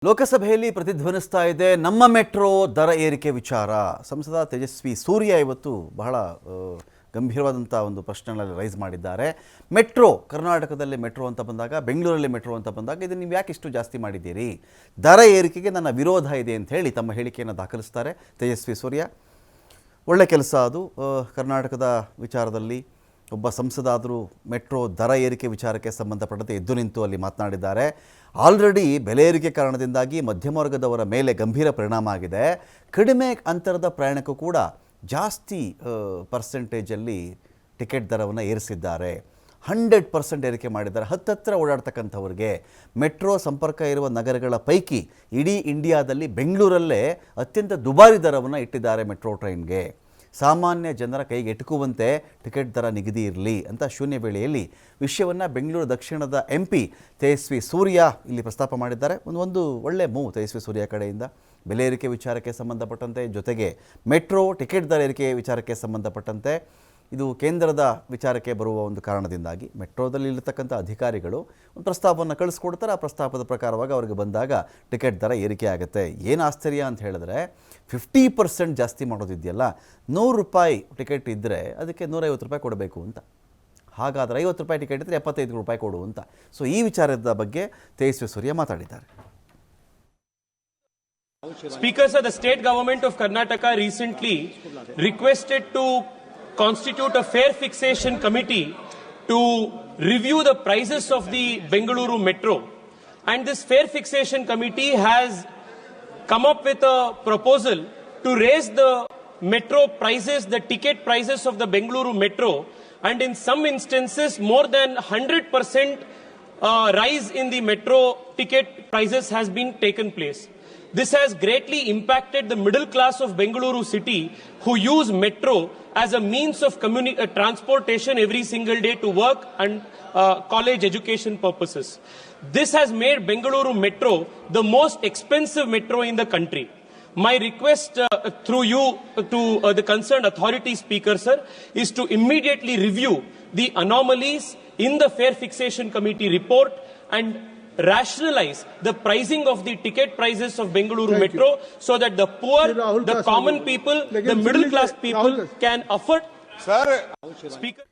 ಲೋಕಸಭೆಯಲ್ಲಿ ಪ್ರತಿಧ್ವನಿಸ್ತಾ ಇದೆ ನಮ್ಮ ಮೆಟ್ರೋ ದರ ಏರಿಕೆ ವಿಚಾರ. ಸಂಸದ ತೇಜಸ್ವಿ ಸೂರ್ಯ ಇವತ್ತು ಬಹಳ ಗಂಭೀರವಾದಂಥ ಒಂದು ಪ್ರಶ್ನೆಗಳಲ್ಲಿ ರೈಸ್ ಮಾಡಿದ್ದಾರೆ. ಮೆಟ್ರೋ, ಕರ್ನಾಟಕದಲ್ಲಿ ಮೆಟ್ರೋ ಅಂತ ಬಂದಾಗ, ಬೆಂಗಳೂರಲ್ಲಿ ಮೆಟ್ರೋ ಅಂತ ಬಂದಾಗ ಇದನ್ನು ನೀವು ಯಾಕೆ ಇಷ್ಟು ಜಾಸ್ತಿ ಮಾಡಿದ್ದೀರಿ, ದರ ಏರಿಕೆಗೆ ನನ್ನ ವಿರೋಧ ಇದೆ ಅಂತ ಹೇಳಿ ತಮ್ಮ ಹೇಳಿಕೆಯನ್ನು ದಾಖಲಿಸ್ತಾರೆ ತೇಜಸ್ವಿ ಸೂರ್ಯ. ಒಳ್ಳೆ ಕೆಲಸ ಅದು. ಕರ್ನಾಟಕದ ವಿಚಾರದಲ್ಲಿ ಒಬ್ಬ ಸಂಸದಾದರೂ ಮೆಟ್ರೋ ದರ ಏರಿಕೆ ವಿಚಾರಕ್ಕೆ ಸಂಬಂಧಪಟ್ಟಂತೆ ಎದ್ದು ನಿಂತು ಅಲ್ಲಿ ಮಾತನಾಡಿದ್ದಾರೆ. ಆಲ್ರೆಡಿ ಬೆಲೆ ಏರಿಕೆ ಕಾರಣದಿಂದಾಗಿ ಮಧ್ಯಮ ವರ್ಗದವರ ಮೇಲೆ ಗಂಭೀರ ಪರಿಣಾಮ ಆಗಿದೆ. ಕಡಿಮೆ ಅಂತರದ ಪ್ರಯಾಣಕ್ಕೂ ಕೂಡ ಜಾಸ್ತಿ ಪರ್ಸೆಂಟೇಜಲ್ಲಿ ಟಿಕೆಟ್ ದರವನ್ನು ಏರಿಸಿದ್ದಾರೆ. 100% ಏರಿಕೆ ಮಾಡಿದ್ದಾರೆ. ಹತ್ತತ್ರ ಓಡಾಡ್ತಕ್ಕಂಥವ್ರಿಗೆ ಮೆಟ್ರೋ ಸಂಪರ್ಕ ಇರುವ ನಗರಗಳ ಪೈಕಿ ಇಡೀ ಇಂಡಿಯಾದಲ್ಲಿ ಬೆಂಗಳೂರಲ್ಲೇ ಅತ್ಯಂತ ದುಬಾರಿ ದರವನ್ನು ಇಟ್ಟಿದ್ದಾರೆ ಮೆಟ್ರೋ ಟ್ರೈನ್ಗೆ. ಸಾಮಾನ್ಯ ಜನರ ಕೈಗೆ ಎಟುಕುವಂತೆ ಟಿಕೆಟ್ ದರ ನಿಗದಿ ಇರಲಿ ಅಂತ ಶೂನ್ಯ ವೇಳೆಯಲ್ಲಿ ವಿಷಯವನ್ನು ಬೆಂಗಳೂರು ದಕ್ಷಿಣದ MP ತೇಜಸ್ವಿ ಸೂರ್ಯ ಇಲ್ಲಿ ಪ್ರಸ್ತಾಪ ಮಾಡಿದ್ದಾರೆ. ಒಂದು ಒಳ್ಳೆ ಮೂವ್ ತೇಜಸ್ವಿ ಸೂರ್ಯ ಕಡೆಯಿಂದ. ಬೆಲೆ ಏರಿಕೆ ವಿಚಾರಕ್ಕೆ ಸಂಬಂಧಪಟ್ಟಂತೆ, ಜೊತೆಗೆ ಮೆಟ್ರೋ ಟಿಕೆಟ್ ದರ ಏರಿಕೆ ವಿಚಾರಕ್ಕೆ ಸಂಬಂಧಪಟ್ಟಂತೆ ಇದು ಕೇಂದ್ರದ ವಿಚಾರಕ್ಕೆ ಬರುವ ಒಂದು ಕಾರಣದಿಂದಾಗಿ ಮೆಟ್ರೋದಲ್ಲಿ ಇರತಕ್ಕಂಥ ಅಧಿಕಾರಿಗಳು ಒಂದು ಪ್ರಸ್ತಾಪವನ್ನು ಕಳಿಸ್ಕೊಡ್ತಾರೆ. ಆ ಪ್ರಸ್ತಾಪದ ಪ್ರಕಾರವಾಗಿ ಅವ್ರಿಗೆ ಬಂದಾಗ ಟಿಕೆಟ್ ದರ ಏರಿಕೆ ಆಗುತ್ತೆ. ಏನು ಆಶ್ಚರ್ಯ ಅಂತ ಹೇಳಿದ್ರೆ 50% ಜಾಸ್ತಿ ಮಾಡೋದಿದೆಯಲ್ಲ, ₹100 ಟಿಕೆಟ್ ಇದ್ದರೆ ಅದಕ್ಕೆ ₹150 ಕೊಡಬೇಕು ಅಂತ. ಹಾಗಾದರೆ ₹50 ಟಿಕೆಟ್ ಇದ್ದರೆ ₹75 ಕೊಡು ಅಂತ. ಸೊ ಈ ವಿಚಾರದ ಬಗ್ಗೆ ತೇಜಸ್ವಿ ಸೂರ್ಯ ಮಾತಾಡಿದ್ದಾರೆ. Speaker, sir, the state government of Karnataka recently requested to constitute a fare fixation committee to review the prices of the Bengaluru metro, and this fare fixation committee has come up with a proposal to raise the metro prices, the ticket prices of the Bengaluru metro, and in some instances more than 100% rise in the metro ticket prices has been taken place. This has greatly impacted the middle class of Bengaluru city, who use metro as a means of transportation every single day to work and college education purposes. This has made Bengaluru metro the most expensive metro in the country. My request through you to the concerned authority, Speaker, sir, is to immediately review the anomalies in the fare fixation committee report and rationalize the pricing of the ticket prices of Bengaluru metro so that the poor, the common people, the middle class people can afford. Sir, Speaker.